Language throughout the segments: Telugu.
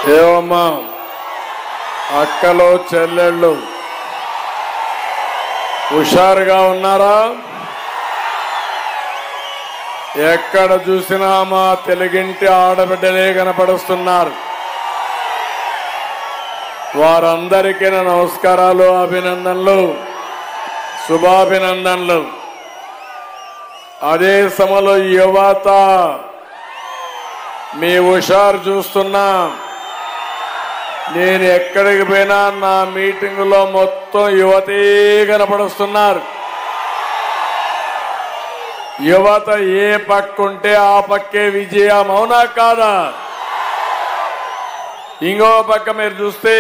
ఏమమ్మా అక్కలు చెల్లెళ్ళు హుషారుగా ఉన్నారా? ఎక్కడ చూసినా మా తెలుగింటి ఆడబిడ్డలే కనపడుస్తున్నారు. వారందరికీ నా నమస్కారాలు, అభినందనలు, శుభాభినందనలు. అదే సమయంలో యువత మీ హుషారు చూస్తున్నా. నేను ఎక్కడికి పోయినా నా మీటింగులో మొత్తం యువతే కనపడుస్తున్నారు. యువత ఏ పక్కుంటే ఆ పక్కే విజయం, అవునా కాదా? ఇంకో పక్క మీరు చూస్తే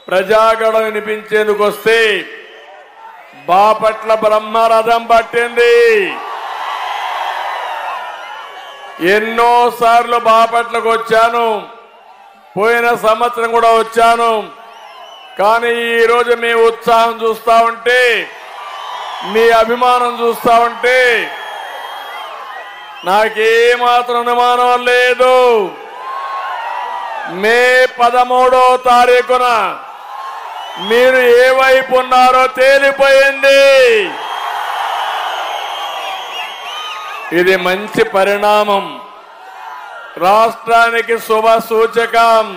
ప్రజాగణం వినిపించేందుకు వస్తే బాపట్ల బ్రహ్మరథం పట్టింది. ఎన్నో సార్లు బాపట్లకు వచ్చాను, పోయిన సంవత్సరం కూడా వచ్చాను. కానీ ఈరోజు మీ ఉత్సాహం చూస్తా ఉంటే, మీ అభిమానం చూస్తా ఉంటే నాకేమాత్రం అనుమానం లేదు. మే 13వ తారీఖున మీరు ఏ వైపు ఉన్నారో తేలిపోయింది. ఇది మంచి పరిణామం, రాష్ట్రానికి శుభ సూచకం.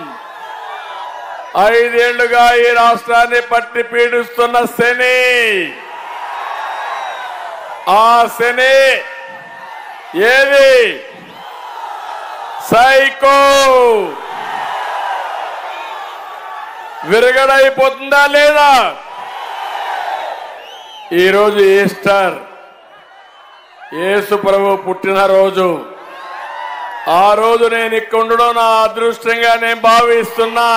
5 ఏళ్లుగా ఈ రాష్ట్రాన్ని పట్టి పీడిస్తున్న శని, ఆ శని ఏది? సైకో విరగడైపోతుందా లేదా? ఈరోజు ఈస్టర్, యేసు ప్రభు పుట్టినరోజు. ఆ రోజు నేను ఇక్కడ ఉండడం నా అదృష్టంగా నేను భావిస్తున్నా.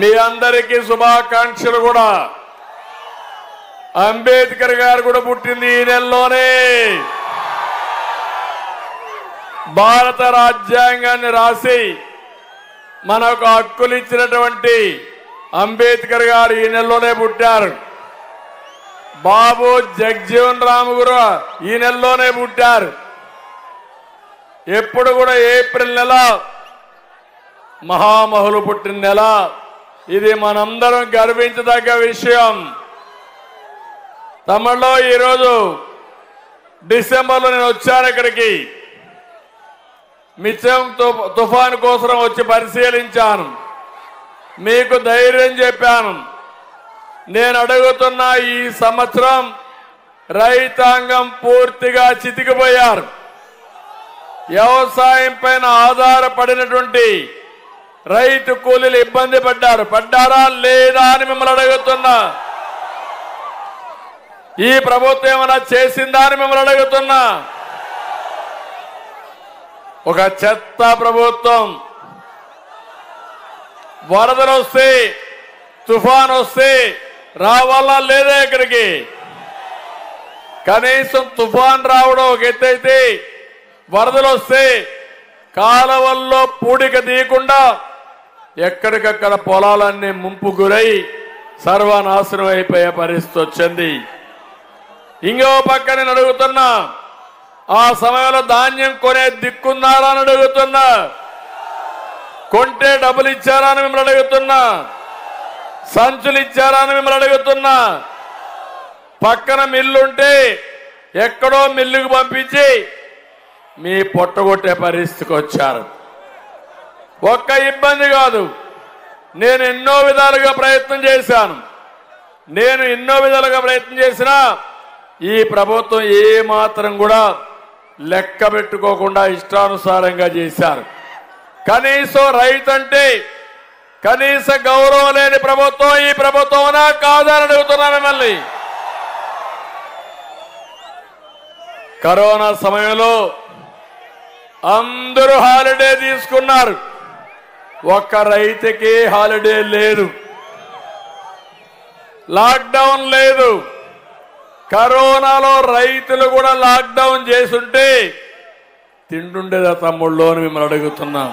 మీ అందరికీ శుభాకాంక్షలు కూడా. అంబేద్కర్ గారు కూడా పుట్టింది ఈ నెలలోనే. భారత రాజ్యాంగాన్ని రాసి మనకు హక్కులు ఇచ్చినటువంటి అంబేద్కర్ గారు ఈ నెలలోనే పుట్టారు. బాబు జగజీవన్ రామ్ గారు ఈ నెలలోనే పుట్టారు. ఎప్పుడు కూడా ఏప్రిల్ నెల మహామహులు పుట్టిన నెల. ఇది మనందరం గర్వించదగ్గ విషయం. తమిళలో ఈరోజు డిసెంబర్లో నేను వచ్చాను ఇక్కడికి. మిచ్చం తుఫాను కోసం వచ్చి పరిశీలించాను. మీకు ధైర్యం చెప్పాను. నేను అడుగుతున్న ఈ సంవత్సరం రైతాంగం పూర్తిగా చితికిపోయారు. వ్యవసాయం పైన ఆధారపడినటువంటి రైతు కూలీలు ఇబ్బంది పడ్డారా లేదా అని మిమ్మల్ని అడుగుతున్నా. ఈ ప్రభుత్వం ఏమైనా చేసిందా అని మిమ్మల్ని అడుగుతున్నా. ఒక చెత్త ప్రభుత్వం. వరదలు వస్తే, తుఫాన్ వస్తే రావాలా లేదా ఇక్కడికి? కనీసం తుఫాన్ రావడం ఒక ఎత్తైతే, వరదలు వస్తే కాలువల్లో పూడిక తీయకుండా ఎక్కడికక్కడ పొలాలన్నీ ముంపు గురై సర్వనాశనం అయిపోయే పరిస్థితి వచ్చింది. ఇంకో పక్క నేను అడుగుతున్నా, ఆ సమయంలో ధాన్యం కొనే దిక్కున్నారా అని అడుగుతున్నా. కొంటే డబ్బులు ఇచ్చారా అని మిమ్మల్ని అడుగుతున్నా. సంచులు ఇచ్చారా అని మిమ్మల్ని అడుగుతున్నా. పక్కన మిల్లుంటే ఎక్కడో మిల్లుకు పంపించి మీ పొట్టగొట్టే పరిస్థితికి వచ్చారు. ఒక్క ఇబ్బంది కాదు, నేను ఎన్నో విధాలుగా ప్రయత్నం చేసినా ఈ ప్రభుత్వం ఏ మాత్రం కూడా లెక్క పెట్టుకోకుండా ఇష్టానుసారంగా చేశారు. కనీసం రైతు అంటే కనీస గౌరవం లేని ప్రభుత్వం ఈ ప్రభుత్వమనా కాదా అని అడుగుతున్నా మిమ్మల్ని. కరోనా సమయంలో అందరూ హాలిడే తీసుకున్నారు, ఒక్క రైతుకి హాలిడే లేదు, లాక్డౌన్ లేదు. కరోనాలో రైతులు కూడా లాక్డౌన్ చేసుంటే తింటుండేదా తమ్ముళ్ళు అని మిమ్మల్ని అడుగుతున్నాం.